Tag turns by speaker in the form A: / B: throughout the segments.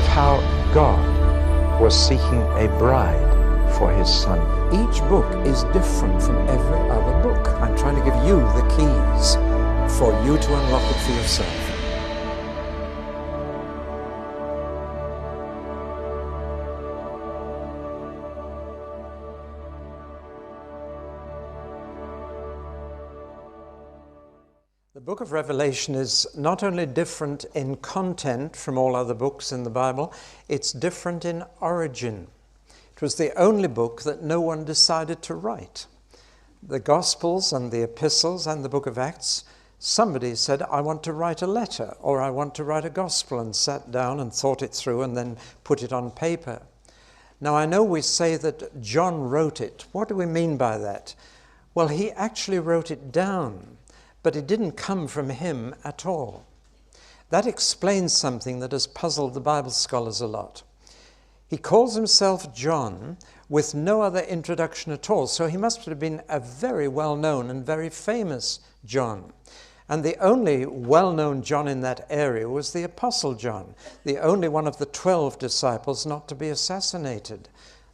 A: of how God was seeking a bride for his son.
B: Each book is different from every other book. I'm trying to give you the keys for you to unlock it for yourself. The book of Revelation is not only different in content from all other books in the Bible, it's different in origin. It was the only book that no one decided to write. The Gospels and the Epistles and the book of Acts, somebody said, I want to write a letter, or I want to write a gospel, and sat down and thought it through and then put it on paper. Now I know we say that John wrote it. What do we mean by that? Well, he actually wrote it down, but it didn't come from him at all. That explains something that has puzzled the Bible scholars a lot. He calls himself John with no other introduction at all, so he must have been a very well-known and very famous John. And the only well-known John in that area was the Apostle John, the only one of the 12 disciples not to be assassinated,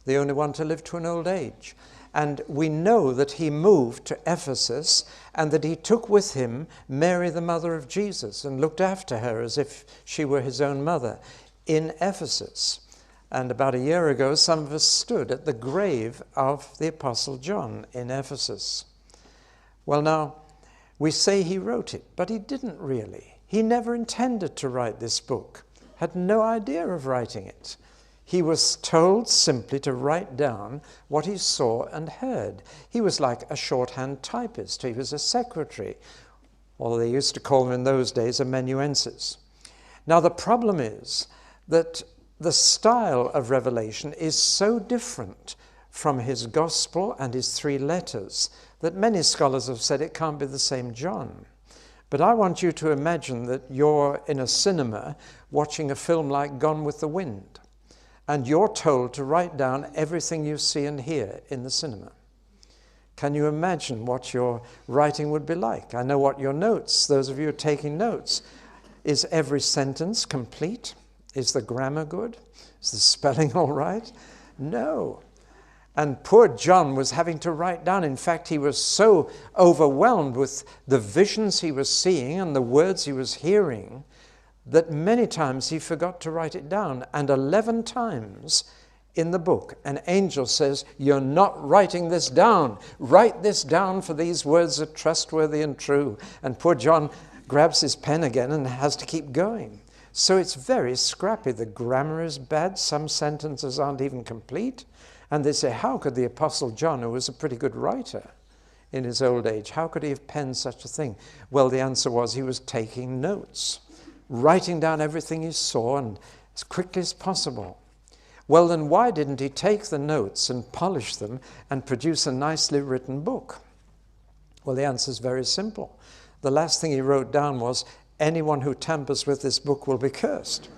B: the only one to live to an old age. And we know that he moved to Ephesus and that he took with him Mary, the mother of Jesus, and looked after her as if she were his own mother in Ephesus. And about a year ago, some of us stood at the grave of the Apostle John in Ephesus. Well, now, we say he wrote it, but he didn't really. He never intended to write this book, had no idea of writing it. He was told simply to write down what he saw and heard. He was like a shorthand typist. He was a secretary, or they used to call them in those days amanuensis. Now the problem is that the style of Revelation is so different from his gospel and his 3 letters that many scholars have said it can't be the same John. But I want you to imagine that you're in a cinema watching a film like Gone with the Wind, and you're told to write down everything you see and hear in the cinema. Can you imagine what your writing would be like? I know what your notes, those of you who are taking notes, is every sentence complete? Is the grammar good? Is the spelling all right? No. And poor John was having to write down. In fact, he was so overwhelmed with the visions he was seeing and the words he was hearing that many times he forgot to write it down. And 11 times in the book, an angel says, you're not writing this down. Write this down, for these words are trustworthy and true. And poor John grabs his pen again and has to keep going. So it's very scrappy. The grammar is bad. Some sentences aren't even complete. And they say, how could the Apostle John, who was a pretty good writer in his old age, how could he have penned such a thing? Well, the answer was he was taking notes, writing down everything he saw and as quickly as possible. Well, then why didn't he take the notes and polish them and produce a nicely written book? Well, the answer is very simple. The last thing he wrote down was, anyone who tampers with this book will be cursed.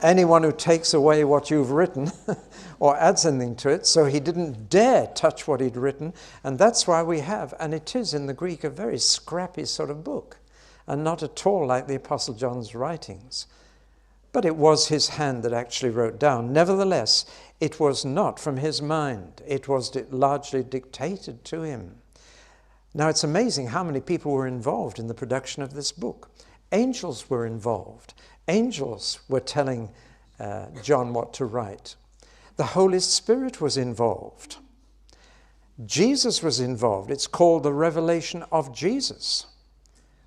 B: Anyone who takes away what you've written or adds anything to it, so he didn't dare touch what he'd written, and that's why we have, and it is in the Greek, a very scrappy sort of book, and not at all like the Apostle John's writings. But it was his hand that actually wrote down. Nevertheless, it was not from his mind. It was largely dictated to him. Now, it's amazing how many people were involved in the production of this book. Angels were involved. Angels were telling John what to write. The Holy Spirit was involved. Jesus was involved. It's called the revelation of Jesus,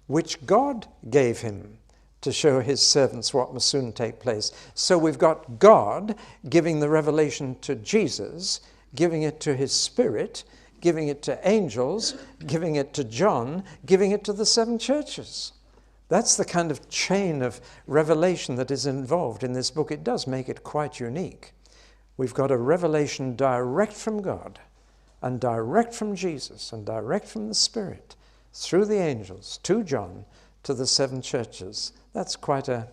B: which God gave him to show his servants what must soon take place. So we've got God giving the revelation to Jesus, giving it to his Spirit, giving it to angels, giving it to John, giving it to the 7 churches. That's the kind of chain of revelation that is involved in this book. It does make it quite unique. We've got a revelation direct from God and direct from Jesus and direct from the Spirit through the angels to John to the 7 churches. That's quite a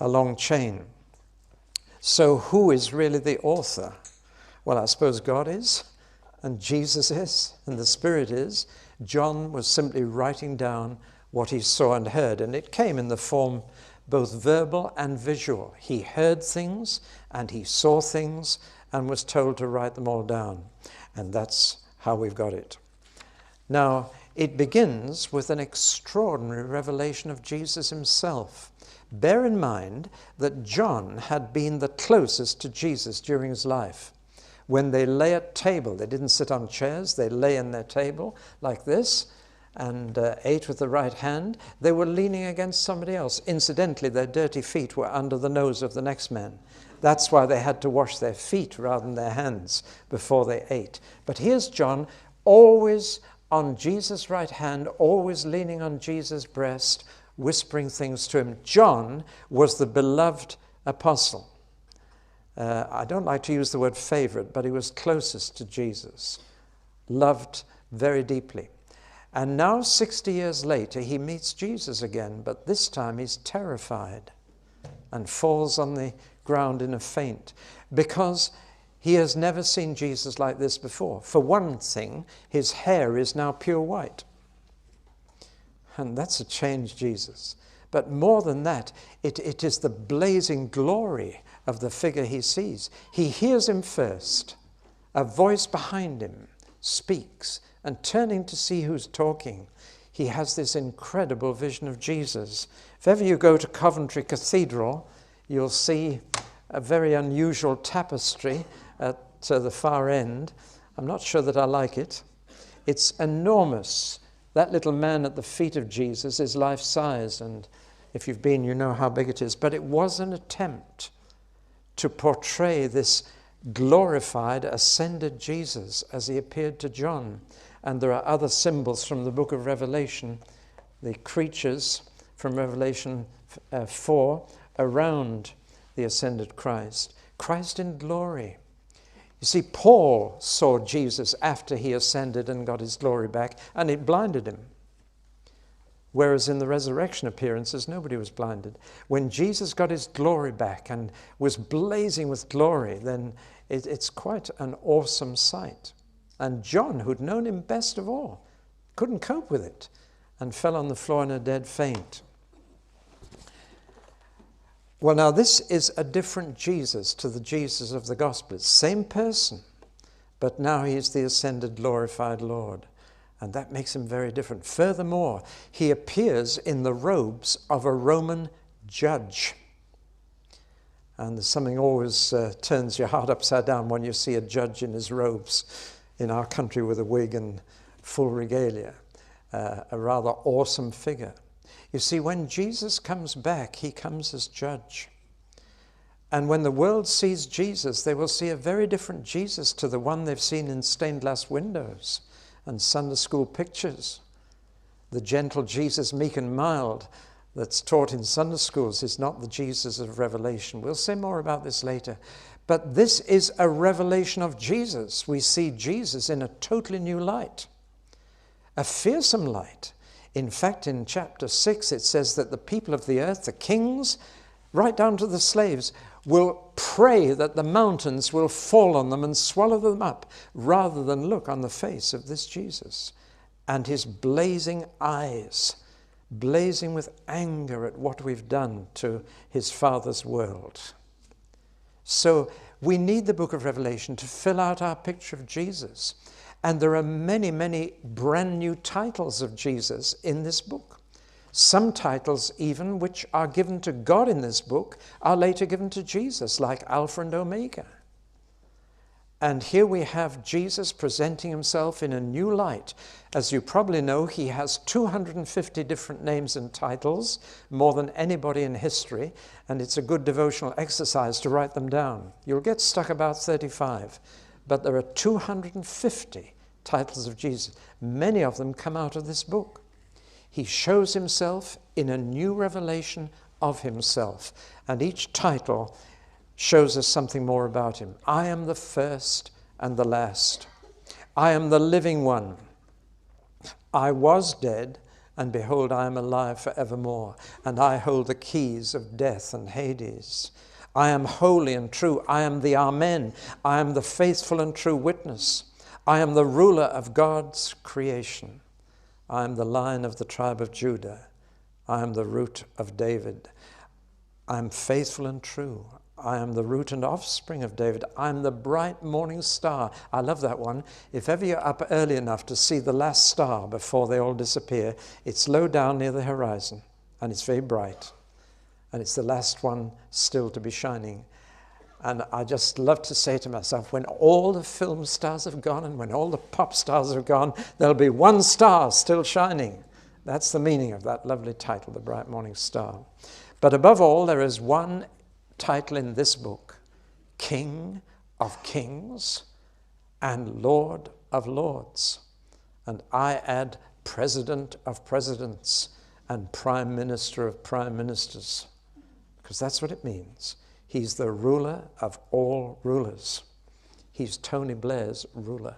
B: long chain. So who is really the author? Well, I suppose God is, and Jesus is, and the Spirit is. John was simply writing down what he saw and heard, and it came in the form both verbal and visual. He heard things and he saw things and was told to write them all down. And that's how we've got it. Now, it begins with an extraordinary revelation of Jesus himself. Bear in mind that John had been the closest to Jesus during his life. When they lay at table, they didn't sit on chairs, they lay in their table like this and ate with the right hand. They were leaning against somebody else. Incidentally, their dirty feet were under the nose of the next man. That's why they had to wash their feet rather than their hands before they ate. But here's John, always on Jesus' right hand, always leaning on Jesus' breast, whispering things to him. John was the beloved apostle. I don't like to use the word favorite, but he was closest to Jesus, loved very deeply. And now, 60 years later, he meets Jesus again, but this time he's terrified and falls on the ground in a faint because he has never seen Jesus like this before. For one thing, his hair is now pure white. And that's a changed Jesus. But more than that, it is the blazing glory of the figure he sees. He hears him first. A voice behind him speaks, and turning to see who's talking, he has this incredible vision of Jesus. If ever you go to Coventry Cathedral, you'll see a very unusual tapestry at the far end. I'm not sure that I like it. It's enormous. That little man at the feet of Jesus is life-size, and if you've been, you know how big it is. But it was an attempt to portray this glorified, ascended Jesus as he appeared to John. And there are other symbols from the book of Revelation, the creatures from Revelation 4 around the ascended Christ. Christ in glory. You see, Paul saw Jesus after he ascended and got his glory back, and it blinded him. Whereas in the resurrection appearances, nobody was blinded. When Jesus got his glory back and was blazing with glory, then it's quite an awesome sight. And John, who'd known him best of all, couldn't cope with it and fell on the floor in a dead faint. Well, now this is a different Jesus to the Jesus of the Gospels. Same person, but now he's the ascended, glorified Lord. And that makes him very different. Furthermore, he appears in the robes of a Roman judge. And there's something always turns your heart upside down when you see a judge in his robes in our country with a wig and full regalia. A rather awesome figure. You see, when Jesus comes back, he comes as judge. And when the world sees Jesus, they will see a very different Jesus to the one they've seen in stained glass windows and Sunday school pictures. The gentle Jesus, meek and mild, that's taught in Sunday schools is not the Jesus of Revelation. We'll say more about this later. But this is a revelation of Jesus. We see Jesus in a totally new light, a fearsome light. In fact, in chapter 6, it says that the people of the earth, the kings, right down to the slaves, will pray that the mountains will fall on them and swallow them up, rather than look on the face of this Jesus. And his blazing eyes, blazing with anger at what we've done to his Father's world. So we need the book of Revelation to fill out our picture of Jesus. And there are many, many brand new titles of Jesus in this book. Some titles even which are given to God in this book are later given to Jesus, like Alpha and Omega. And here we have Jesus presenting himself in a new light. As you probably know, he has 250 different names and titles, more than anybody in history, and it's a good devotional exercise to write them down. You'll get stuck about 35, but there are 250 titles of Jesus. Many of them come out of this book. He shows himself in a new revelation of himself, and each title shows us something more about him. I am the first and the last. I am the living one. I was dead, and behold, I am alive forevermore, and I hold the keys of death and Hades. I am holy and true. I am the Amen. I am the faithful and true witness. I am the ruler of God's creation. I am the Lion of the tribe of Judah. I am the root of David. I am faithful and true. I am the root and offspring of David. I am the bright morning star. I love that one. If ever you're up early enough to see the last star before they all disappear, it's low down near the horizon, and it's very bright. And it's the last one still to be shining. And I just love to say to myself, when all the film stars have gone and when all the pop stars have gone, there'll be one star still shining. That's the meaning of that lovely title, The Bright Morning Star. But above all, there is one title in this book, King of Kings and Lord of Lords. And I add President of Presidents and Prime Minister of Prime Ministers, because that's what it means. He's the ruler of all rulers. He's Tony Blair's ruler.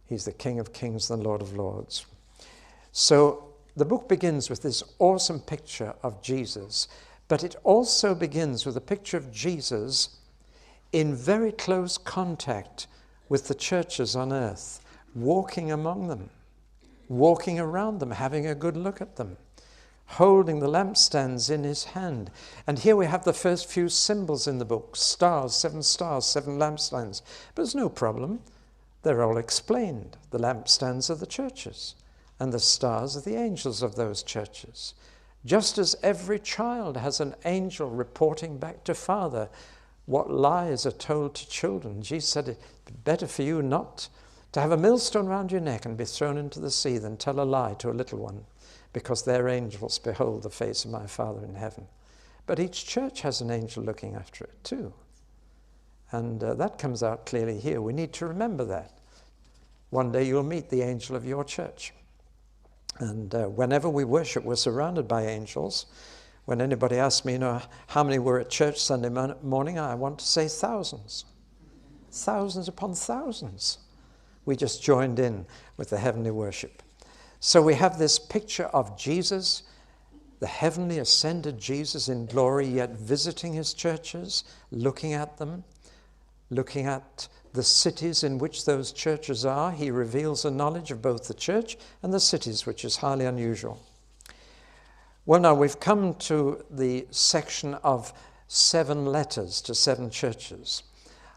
B: He's the King of Kings and the Lord of Lords. So the book begins with this awesome picture of Jesus, but it also begins with a picture of Jesus in very close contact with the churches on earth, walking among them, walking around them, having a good look at them, holding the lampstands in his hand. And here we have the first few symbols in the book, stars, 7 lampstands. But there's no problem. They're all explained. The lampstands are the churches, and the stars are the angels of those churches. Just as every child has an angel reporting back to Father what lies are told to children. Jesus said it's better for you not to have a millstone around your neck and be thrown into the sea than tell a lie to a little one, because their angels behold the face of my Father in heaven. But each church has an angel looking after it too. And that comes out clearly here. We need to remember that. One day you'll meet the angel of your church. And whenever we worship, we're surrounded by angels. When anybody asks me, how many were at church Sunday morning, I want to say thousands. Thousands upon thousands. We just joined in with the heavenly worship. So we have this picture of Jesus, the heavenly ascended Jesus in glory, yet visiting his churches, looking at them, looking at the cities in which those churches are. He reveals a knowledge of both the church and the cities, which is highly unusual. Well, now we've come to the section of 7 letters to 7 churches.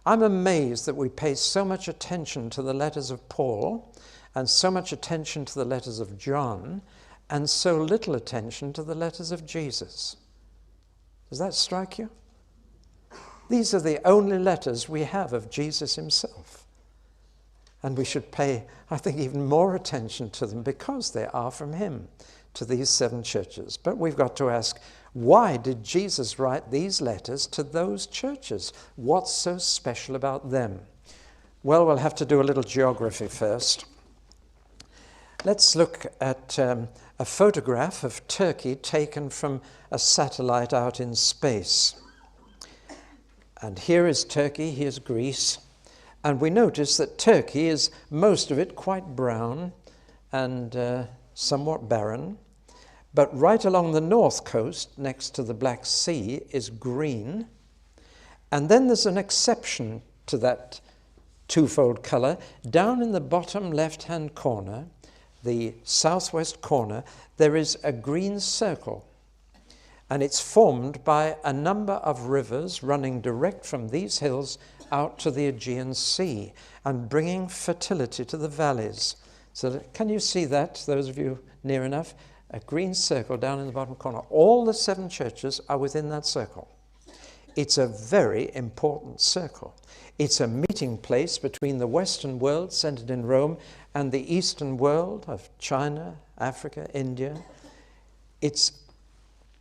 B: I'm amazed that we pay so much attention to the letters of Paul and so much attention to the letters of John and so little attention to the letters of Jesus. Does that strike you? These are the only letters we have of Jesus himself. And we should pay, I think, even more attention to them because they are from him, to these 7 churches. But we've got to ask, why did Jesus write these letters to those churches? What's so special about them? Well, we'll have to do a little geography first. Let's look at a photograph of Turkey taken from a satellite out in space. And here is Turkey, here's Greece. And we notice that Turkey is, most of it, quite brown and somewhat barren. But right along the north coast, next to the Black Sea, is green. And then there's an exception to that twofold color. Down in the bottom left-hand corner, the southwest corner, there is a green circle. And it's formed by a number of rivers running direct from these hills out to the Aegean Sea and bringing fertility to the valleys. So can you see that, those of you near enough? A green circle down in the bottom corner. All the 7 churches are within that circle. It's a very important circle. It's a meeting place between the Western world, centered in Rome, and the Eastern world of China, Africa, India. It's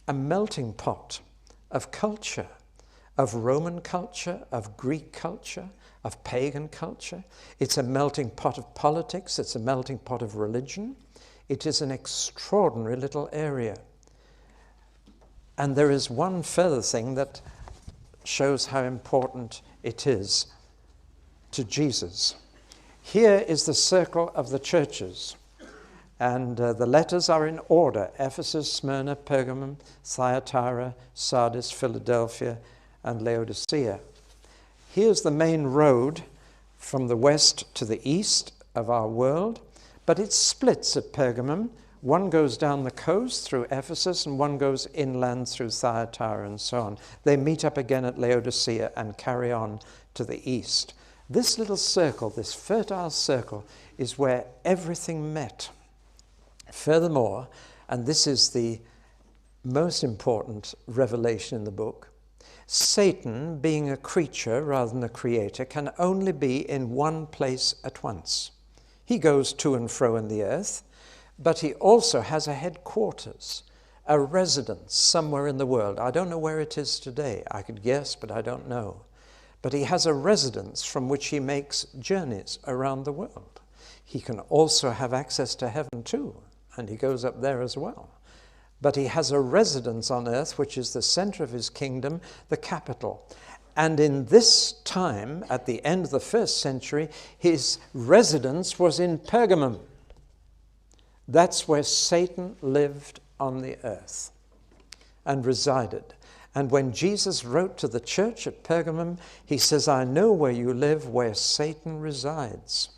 B: a melting pot of culture, of Roman culture, of Greek culture, of pagan culture. It's a melting pot of politics. It's a melting pot of religion. It is an extraordinary little area. And there is one further thing that shows how important it is to Jesus. Here is the circle of the churches. And the letters are in order: Ephesus, Smyrna, Pergamum, Thyatira, Sardis, Philadelphia, and Laodicea. Here's the main road from the west to the east of our world, but it splits at Pergamum, One goes down the coast through Ephesus, and one goes inland through Thyatira and so on. They meet up again at Laodicea and carry on to the east. This little circle, this fertile circle, is where everything met. Furthermore, and this is the most important revelation in the book, Satan, being a creature rather than a creator, can only be in one place at once. He goes to and fro in the earth, but he also has a headquarters, a residence somewhere in the world. I don't know where it is today. I could guess, but I don't know. But he has a residence from which he makes journeys around the world. He can also have access to heaven too, and he goes up there as well. But he has a residence on earth, which is the center of his kingdom, the capital. And in this time, at the end of the 1st century, his residence was in Pergamum. That's where Satan lived on the earth and resided. And when Jesus wrote to the church at Pergamum, he says, I know where you live, where Satan resides.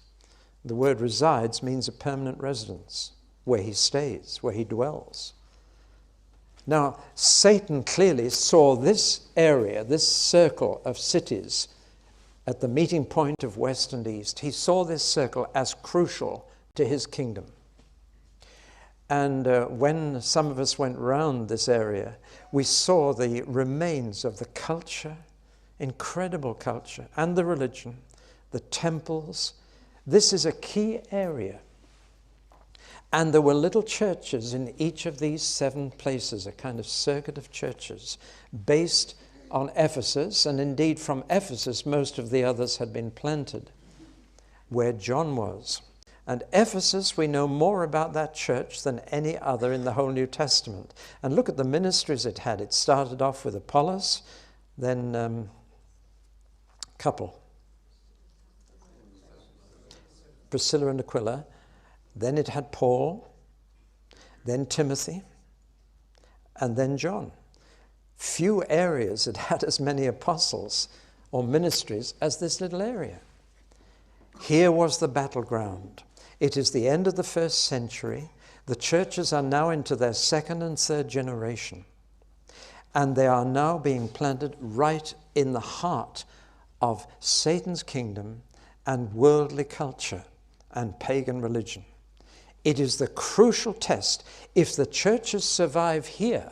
B: The word resides means a permanent residence, where he stays, where he dwells. Now, Satan clearly saw this area, this circle of cities at the meeting point of West and East. He saw this circle as crucial to his kingdom. And when some of us went round this area, we saw the remains of the culture, incredible culture, and the religion, the temples. This is a key area. And there were little churches in each of these 7 places, a kind of circuit of churches based on Ephesus, and indeed from Ephesus most of the others had been planted, where John was. And Ephesus, we know more about that church than any other in the whole New Testament. And look at the ministries it had. It started off with Apollos, then couple, Priscilla and Aquila. Then it had Paul, then Timothy, and then John. Few areas had had as many apostles or ministries as this little area. Here was the battleground. It is the end of the 1st century. The churches are now into their 2nd and 3rd generation. And they are now being planted right in the heart of Satan's kingdom and worldly culture and pagan religion. It is the crucial test. If the churches survive here,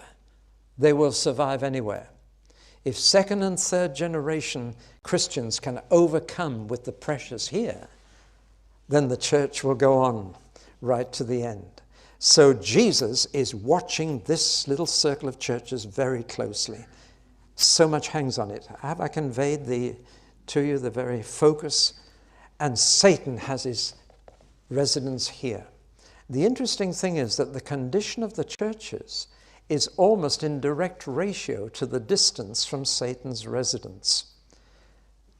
B: they will survive anywhere. If 2nd and 3rd generation Christians can overcome with the pressures here, then the church will go on right to the end. So Jesus is watching this little circle of churches very closely. So much hangs on it. Have I conveyed to you the very focus? And Satan has his residence here. The interesting thing is that the condition of the churches is almost in direct ratio to the distance from Satan's residence.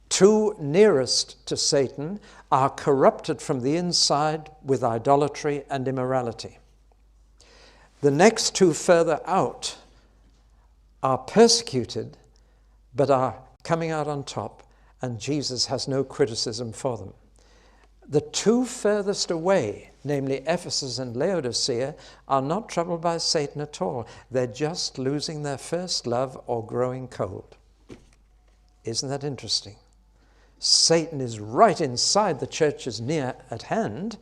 B: 2 nearest to Satan are corrupted from the inside with idolatry and immorality. The next 2 further out are persecuted, but are coming out on top, and Jesus has no criticism for them. The 2 furthest away, namely Ephesus and Laodicea, are not troubled by Satan at all. They're just losing their first love or growing cold. Isn't that interesting? Satan is right inside the churches near at hand,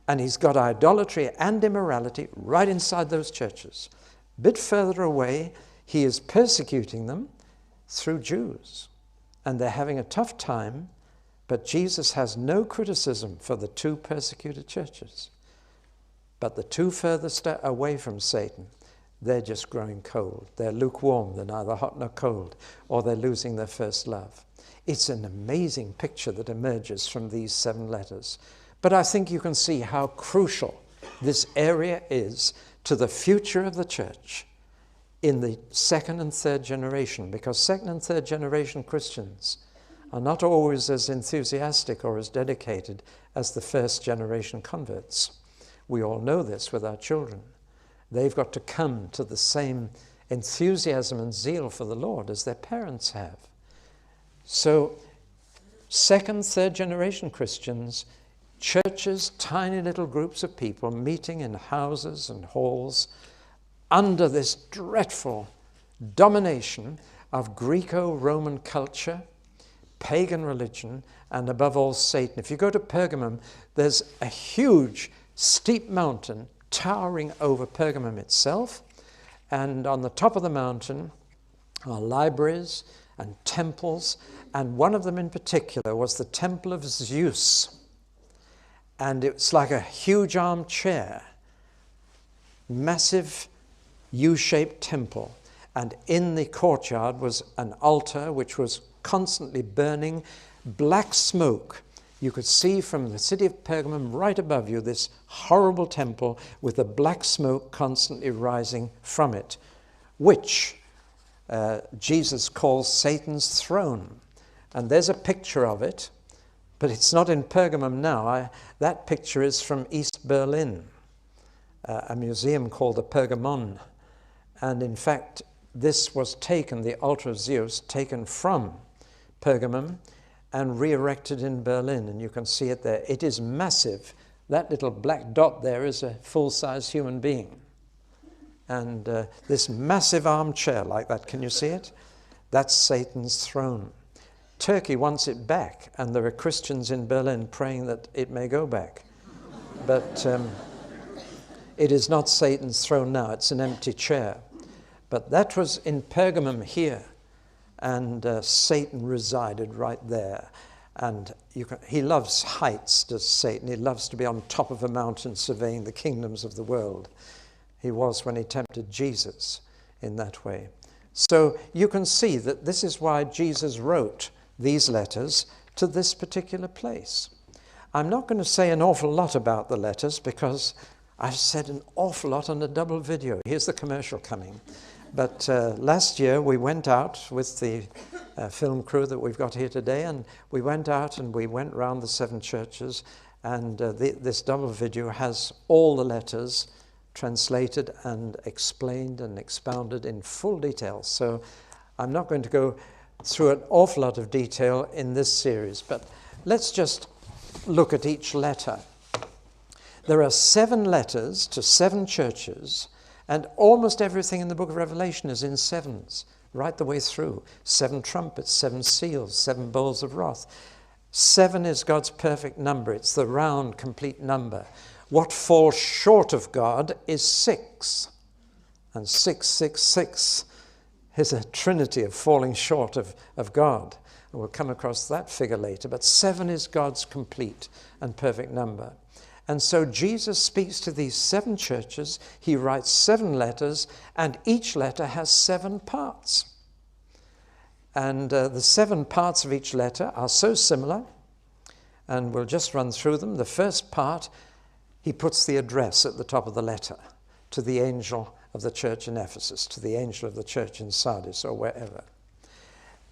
B: and he's got idolatry and immorality right inside those churches. A bit further away, he is persecuting them through Jews, and they're having a tough time. But Jesus has no criticism for the 2 persecuted churches. But the 2 furthest away from Satan, they're just growing cold. They're lukewarm. They're neither hot nor cold, or they're losing their first love. It's an amazing picture that emerges from these 7 letters. But I think you can see how crucial this area is to the future of the church in the 2nd and 3rd generation, because 2nd and 3rd generation Christians are not always as enthusiastic or as dedicated as the 1st generation converts. We all know this with our children. They've got to come to the same enthusiasm and zeal for the Lord as their parents have. So 2nd, 3rd generation Christians churches, tiny little groups of people meeting in houses and halls under this dreadful domination of Greco-Roman culture, pagan religion, and above all Satan. If you go to Pergamum, there's a huge steep mountain towering over Pergamum itself, and on the top of the mountain are libraries and temples, and one of them in particular was the Temple of Zeus. And it's like a huge armchair, massive U-shaped temple. And in the courtyard was an altar which was constantly burning black smoke. You could see from the city of Pergamum right above you this horrible temple with the black smoke constantly rising from it, which Jesus calls Satan's throne. And there's a picture of it, but it's not in Pergamum now. That picture is from East Berlin, a museum called the Pergamon. And in fact, this was taken, the altar of Zeus, taken from Pergamum and re-erected in Berlin. And you can see it there. It is massive. That little black dot there is a full-size human being. And this massive armchair like that, can you see it? That's Satan's throne. Turkey wants it back, and there are Christians in Berlin praying that it may go back. But it is not Satan's throne now. It's an empty chair. But that was in Pergamum here, and Satan resided right there. And he loves heights, does Satan. He loves to be on top of a mountain surveying the kingdoms of the world. He was when he tempted Jesus in that way. So you can see that this is why Jesus wrote these letters to this particular place. I'm not going to say an awful lot about the letters because I've said an awful lot on a double video. Here's the commercial coming. But last year we went out with the film crew that we've got here today, and we went out and we went round the 7 churches, and this double video has all the letters translated and explained and expounded in full detail. So I'm not going to go through an awful lot of detail in this series, but let's just look at each letter. There are 7 letters to 7 churches, and almost everything in the book of Revelation is in sevens, right the way through. 7 trumpets, 7 seals, 7 bowls of wrath. 7 is God's perfect number. It's the round, complete number. What falls short of God is 6. And 666 is a trinity of falling short of God. And we'll come across that figure later. But 7 is God's complete and perfect number. And so Jesus speaks to these 7 churches. He writes 7 letters, and each letter has 7 parts. And the 7 parts of each letter are so similar, and we'll just run through them. The first part, he puts the address at the top of the letter to the angel of the church in Ephesus, to the angel of the church in Sardis, or wherever.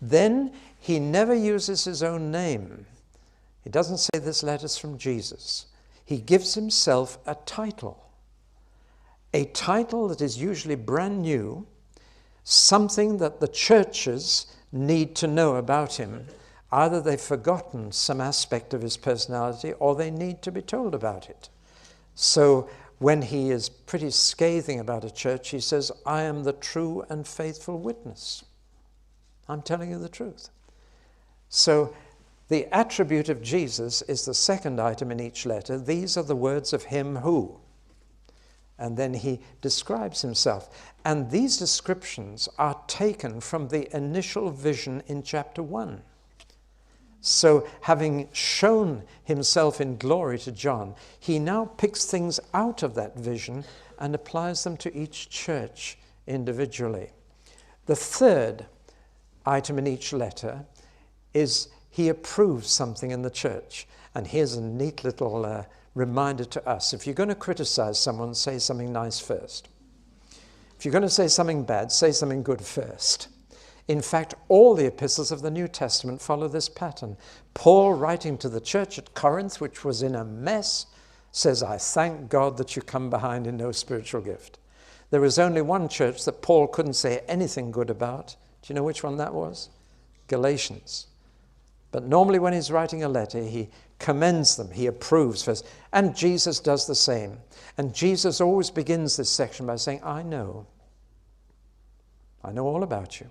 B: Then he never uses his own name. He doesn't say this letter's from Jesus. He gives himself a title that is usually brand new, something that the churches need to know about him. Either they've forgotten some aspect of his personality, or they need to be told about it. So when he is pretty scathing about a church, he says, I am the true and faithful witness. I'm telling you the truth. So the attribute of Jesus is the second item in each letter. These are the words of him who. And then he describes himself. And these descriptions are taken from the initial vision in chapter 1. So having shown himself in glory to John, he now picks things out of that vision and applies them to each church individually. The third item in each letter is he approves something in the church. And here's a neat little reminder to us. If you're going to criticize someone, say something nice first. If you're going to say something bad, say something good first. In fact, all the epistles of the New Testament follow this pattern. Paul, writing to the church at Corinth, which was in a mess, says, I thank God that you come behind in no spiritual gift. There was only one church that Paul couldn't say anything good about. Do you know which one that was? Galatians. But normally when he's writing a letter, he commends them. He approves first. And Jesus does the same. And Jesus always begins this section by saying, I know all about you.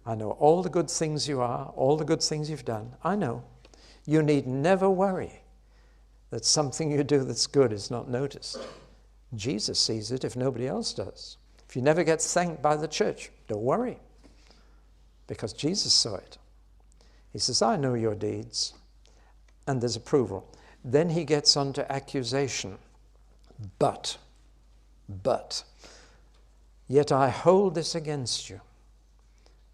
B: I know all the good things you are, all the good things you've done. I know. You need never worry that something you do that's good is not noticed. Jesus sees it if nobody else does. If you never get thanked by the church, don't worry, because Jesus saw it. He says, I know your deeds, and there's approval. Then he gets on to accusation. But, yet I hold this against you.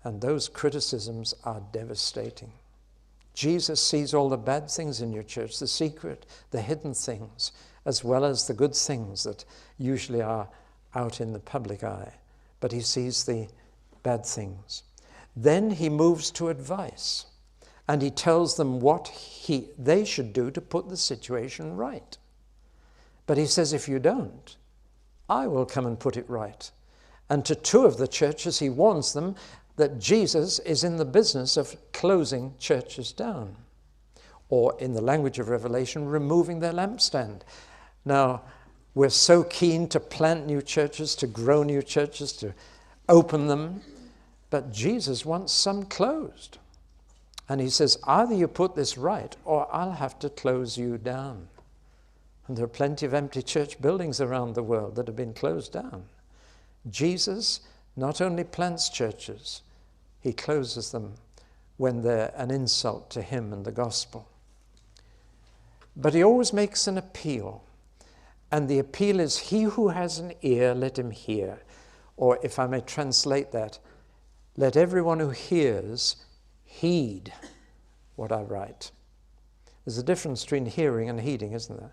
B: And those criticisms are devastating. Jesus sees all the bad things in your church, the secret, the hidden things, as well as the good things that usually are out in the public eye. But he sees the bad things. Then he moves to advice, and he tells them what they should do to put the situation right. But he says, if you don't, I will come and put it right. And to two of the churches, he warns them that Jesus is in the business of closing churches down, or in the language of Revelation, removing their lampstand. Now, we're so keen to plant new churches, to grow new churches, to open them, but Jesus wants some closed. And he says, either you put this right, or I'll have to close you down. And there are plenty of empty church buildings around the world that have been closed down. Jesus not only plants churches, he closes them when they're an insult to him and the gospel. But he always makes an appeal. And the appeal is, he who has an ear, let him hear. Or if I may translate that, let everyone who hears heed what I write. There's a difference between hearing and heeding, isn't there?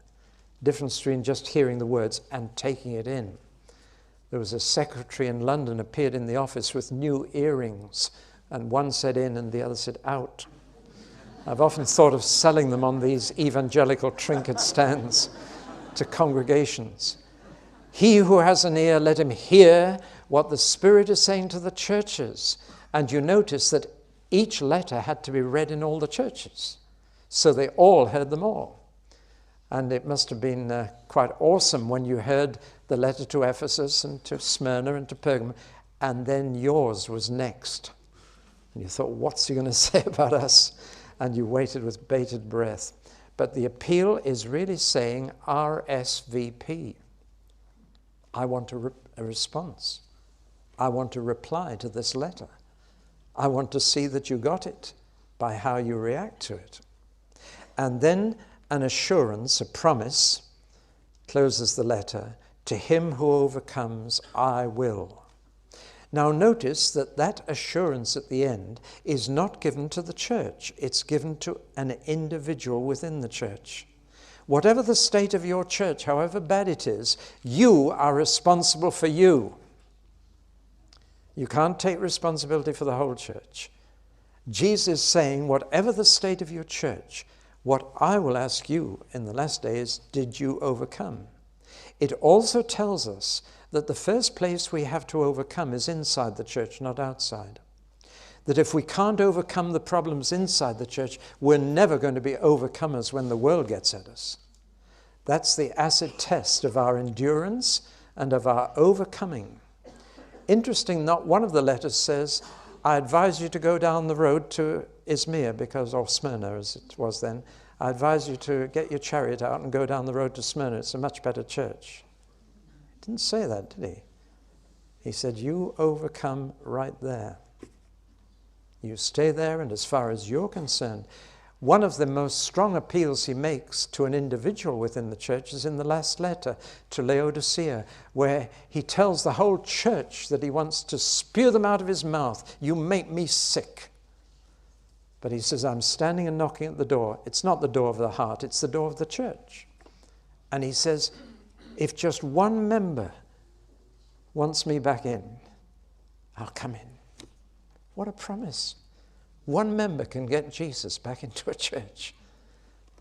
B: Difference between just hearing the words and taking it in. There was a secretary in London appeared in the office with new earrings, and one said in and the other said out. I've often thought of selling them on these evangelical trinket stands to congregations. He who has an ear, let him hear what the Spirit is saying to the churches. And you notice that each letter had to be read in all the churches, so they all heard them all. And it must have been quite awesome when you heard the letter to Ephesus and to Smyrna and to Pergamum, and then yours was next. And you thought, what's he going to say about us? And you waited with bated breath. But the appeal is really saying RSVP. I want a response. I want to reply to this letter. I want to see that you got it by how you react to it. And then an assurance, a promise, closes the letter. To him who overcomes, I will. Now notice that that assurance at the end is not given to the church. It's given to an individual within the church. Whatever the state of your church, however bad it is, you are responsible for you. You can't take responsibility for the whole church. Jesus is saying, whatever the state of your church, what I will ask you in the last days, did you overcome? It also tells us that the first place we have to overcome is inside the church, not outside. That if we can't overcome the problems inside the church, we're never going to be overcomers when the world gets at us. That's the acid test of our endurance and of our overcoming. Interesting, not one of the letters says, I advise you to go down the road to Izmir, or Smyrna as it was then. I advise you to get your chariot out and go down the road to Smyrna. It's a much better church. He didn't say that, did he? He said, you overcome right there. You stay there, and as far as you're concerned, one of the most strong appeals he makes to an individual within the church is in the last letter to Laodicea, where he tells the whole church that he wants to spew them out of his mouth. You make me sick. But he says, I'm standing and knocking at the door. It's not the door of the heart, it's the door of the church. And he says, if just one member wants me back in, I'll come in. What a promise. One member can get Jesus back into a church.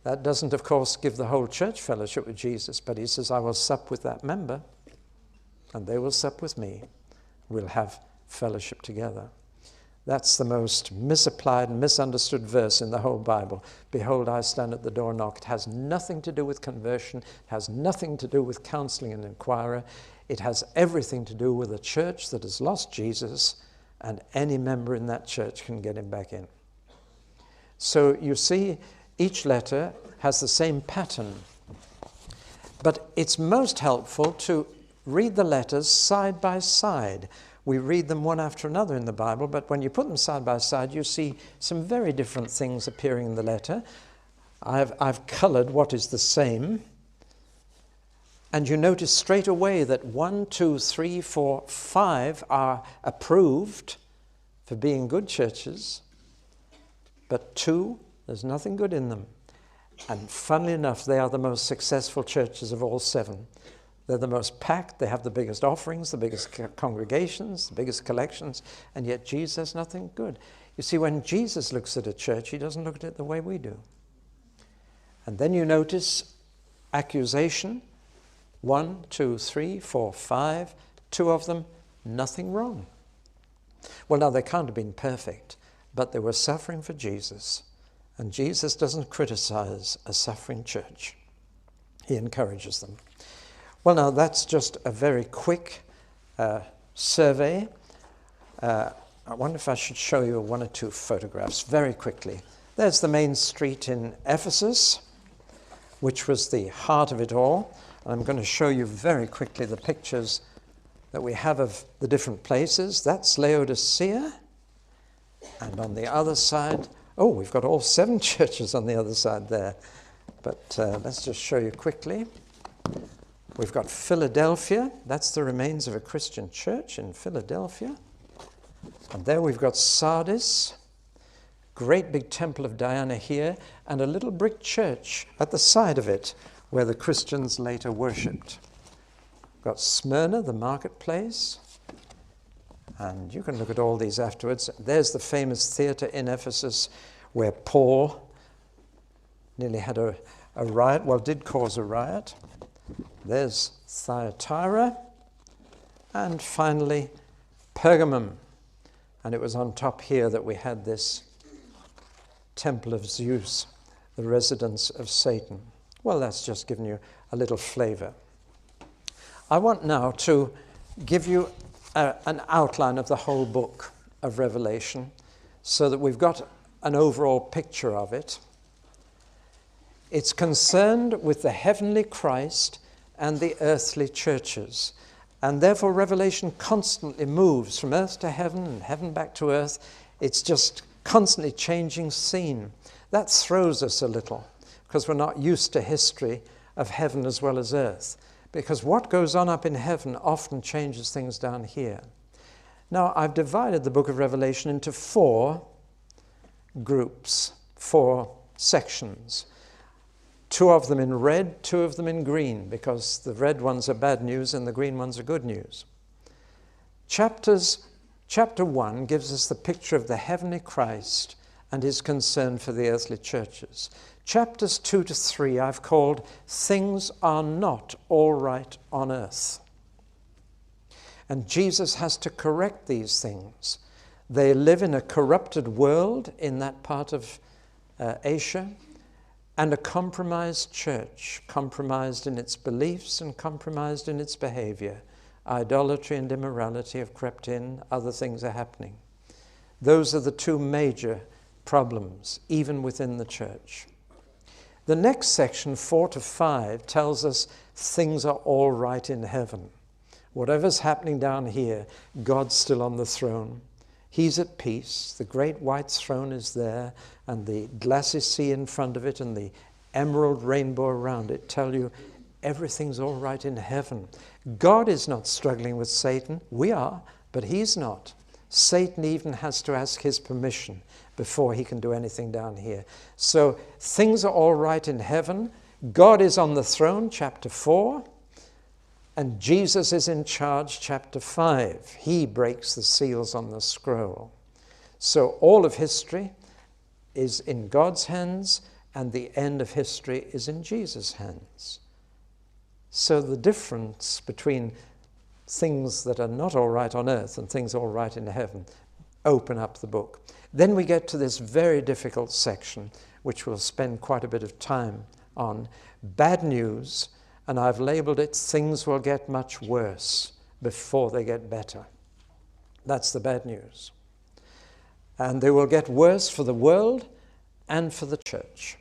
B: That doesn't, of course, give the whole church fellowship with Jesus, but he says, I will sup with that member, and they will sup with me. We'll have fellowship together. That's the most misapplied and misunderstood verse in the whole Bible. Behold, I stand at the door and knock. It has nothing to do with conversion. It has nothing to do with counseling and inquirer. It has everything to do with a church that has lost Jesus, and any member in that church can get him back in. So you see, each letter has the same pattern. But it's most helpful to read the letters side by side. We read them one after another in the Bible, but when you put them side by side, you see some very different things appearing in the letter. I've colored what is the same. And you notice straight away that 1, 2, 3, 4, 5 are approved for being good churches, but 2, there's nothing good in them. And funnily enough, they are the most successful churches of all 7. They're the most packed, they have the biggest offerings, the biggest congregations, the biggest collections, and yet Jesus has nothing good. You see, when Jesus looks at a church, he doesn't look at it the way we do. And then you notice accusation, 1, 2, 3, 4, 5, 2 of them, nothing wrong. Well, now, they can't have been perfect, but they were suffering for Jesus. And Jesus doesn't criticize a suffering church. He encourages them. Well, now, that's just a very quick survey. I wonder if I should show you 1 or 2 photographs very quickly. There's the main street in Ephesus, which was the heart of it all. I'm going to show you very quickly the pictures that we have of the different places. That's Laodicea. And on the other side, oh, we've got all 7 churches on the other side there. But let's just show you quickly. We've got Philadelphia. That's the remains of a Christian church in Philadelphia. And there we've got Sardis, great big temple of Diana here, and a little brick church at the side of it where the Christians later worshipped. We've got Smyrna, the marketplace. And you can look at all these afterwards. There's the famous theater in Ephesus where Paul nearly had a riot, well, did cause a riot. There's Thyatira. And finally, Pergamum. And it was on top here that we had this temple of Zeus, the residence of Satan. Well, that's just given you a little flavor. I want now to give you an outline of the whole book of Revelation so that we've got an overall picture of it. It's concerned with the heavenly Christ and the earthly churches. And therefore Revelation constantly moves from earth to heaven and heaven back to earth. It's just constantly changing scene. That throws us a little because we're not used to history of heaven as well as earth. Because what goes on up in heaven often changes things down here. Now, I've divided the book of Revelation into 4 groups, 4 sections. 2 of them in red, 2 of them in green, because the red ones are bad news and the green ones are good news. Chapter 1 gives us the picture of the heavenly Christ and his concern for the earthly churches. Chapters 2 to 3 I've called Things Are Not All Right on Earth. And Jesus has to correct these things. They live in a corrupted world in that part of Asia, and a compromised church, compromised in its beliefs and compromised in its behavior. Idolatry and immorality have crept in, other things are happening. Those are the 2 major problems, even within the church. The next section, 4 to 5, tells us things are all right in heaven. Whatever's happening down here, God's still on the throne. He's at peace. The great white throne is there, and the glassy sea in front of it and the emerald rainbow around it tell you everything's all right in heaven. God is not struggling with Satan. We are, but he's not. Satan even has to ask his permission before he can do anything down here. So things are all right in heaven. God is on the throne, chapter 4. And Jesus is in charge, chapter 5. He breaks the seals on the scroll. So all of history is in God's hands, and the end of history is in Jesus' hands. So the difference between things that are not all right on earth and things all right in heaven open up the book. Then we get to this very difficult section, which we'll spend quite a bit of time on. Bad news, and I've labeled it, things will get much worse before they get better. That's the bad news. And they will get worse for the world and for the church.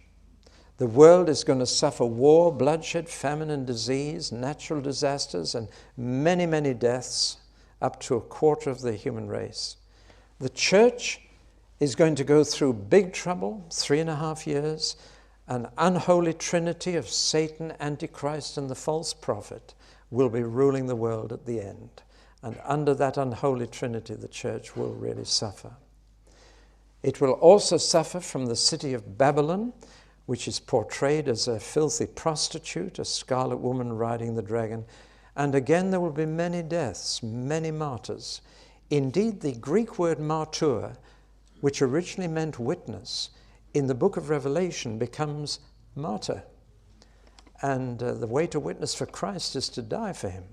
B: The world is going to suffer war, bloodshed, famine and disease, natural disasters, and many, many deaths, up to a quarter of the human race. The church is going to go through big trouble, 3.5 years, an unholy trinity of Satan, Antichrist, and the false prophet will be ruling the world at the end. And under that unholy trinity, the church will really suffer. It will also suffer from the city of Babylon, which is portrayed as a filthy prostitute, a scarlet woman riding the dragon. And again, there will be many deaths, many martyrs. Indeed, the Greek word martyr, which originally meant witness, in the book of Revelation becomes martyr. And the way to witness for Christ is to die for him.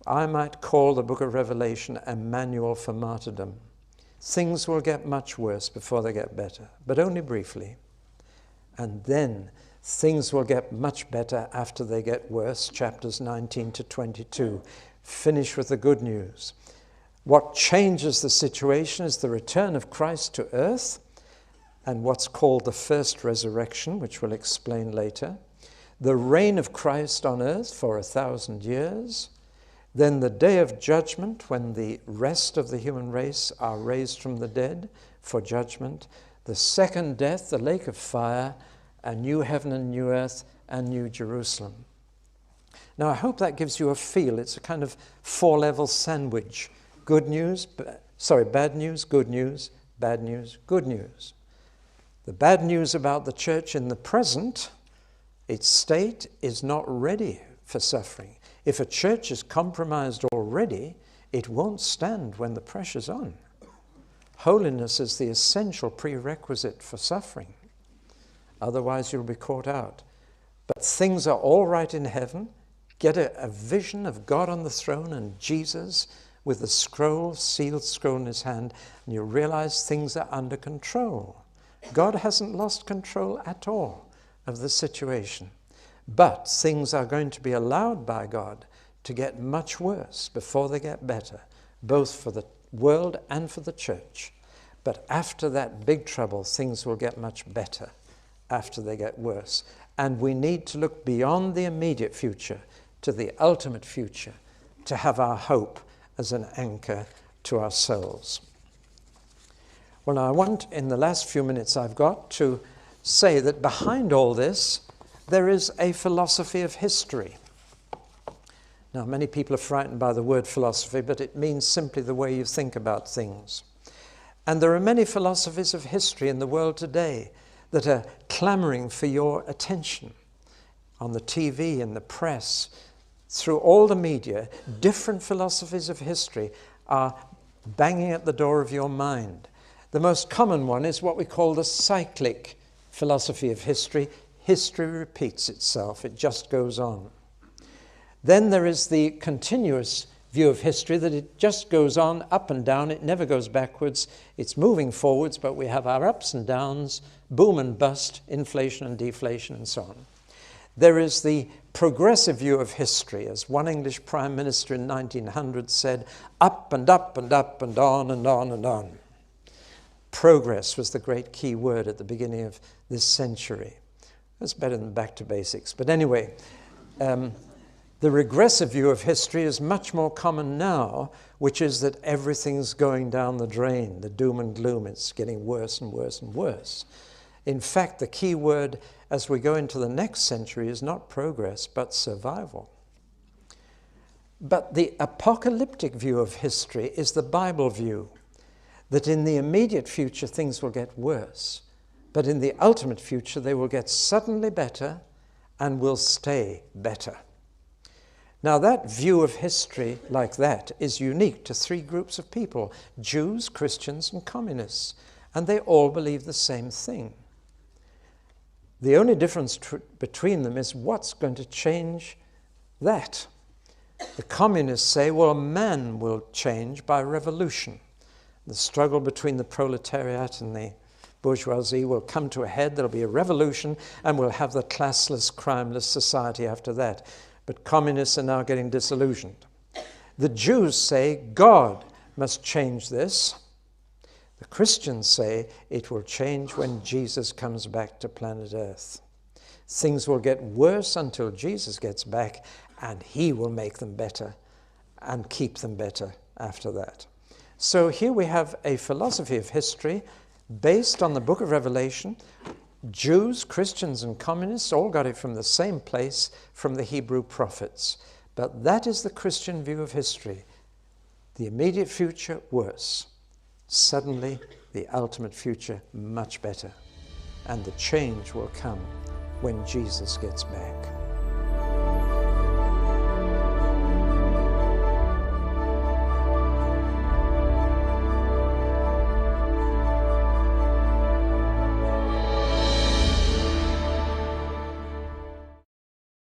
B: I might call the book of Revelation a manual for martyrdom. Things will get much worse before they get better, but only briefly. And then things will get much better after they get worse, chapters 19 to 22. Finish with the good news. What changes the situation is the return of Christ to earth and what's called the first resurrection, which we'll explain later. The reign of Christ on earth for 1,000 years. Then the day of judgment, when the rest of the human race are raised from the dead for judgment. The second death, the lake of fire, a new heaven and new earth, and new Jerusalem. Now, I hope that gives you a feel. It's a kind of 4-level sandwich. Good news, bad news, good news, bad news, good news. The bad news about the church in the present, its state is not ready for suffering. If a church is compromised already, it won't stand when the pressure's on. Holiness is the essential prerequisite for suffering. Otherwise, you'll be caught out. But things are all right in heaven. Get a vision of God on the throne and Jesus with the scroll, sealed scroll in his hand, and you realize things are under control. God hasn't lost control at all of the situation. But things are going to be allowed by God to get much worse before they get better, both for the world and for the church. But after that big trouble, things will get much better after they get worse. And we need to look beyond the immediate future to the ultimate future to have our hope as an anchor to our souls. Well, now I want, in the last few minutes I've got, to say that behind all this, there is a philosophy of history. Now, many people are frightened by the word philosophy, but it means simply the way you think about things. And there are many philosophies of history in the world today that are clamoring for your attention. On the TV, in the press, through all the media, different philosophies of history are banging at the door of your mind. The most common one is what we call the cyclic philosophy of history. History repeats itself, it just goes on. Then there is the continuous view of history, that it just goes on up and down, it never goes backwards, it's moving forwards, but we have our ups and downs, boom and bust, inflation and deflation, and so on. There is the progressive view of history, as one English Prime Minister in 1900 said, up and up and up and on and on and on. Progress was the great key word at the beginning of this century. That's better than back to basics. But anyway, the regressive view of history is much more common now, which is that everything's going down the drain, the doom and gloom. It's getting worse and worse and worse. In fact, the key word as we go into the next century is not progress, but survival. But the apocalyptic view of history is the Bible view, that in the immediate future things will get worse, but in the ultimate future they will get suddenly better and will stay better. Now that view of history like that is unique to 3 groups of people: Jews, Christians, and communists, and they all believe the same thing. The only difference between them is what's going to change that. The communists say, well, man will change by revolution. The struggle between the proletariat and the bourgeoisie will come to a head. There'll be a revolution, and we'll have the classless, crimeless society after that. But communists are now getting disillusioned. The Jews say God must change this. The Christians say it will change when Jesus comes back to planet Earth. Things will get worse until Jesus gets back, and he will make them better and keep them better after that. So here we have a philosophy of history based on the book of Revelation. Jews, Christians, and communists all got it from the same place, from the Hebrew prophets. But that is the Christian view of history. The immediate future, worse. Suddenly, the ultimate future, much better. And the change will come when Jesus gets back.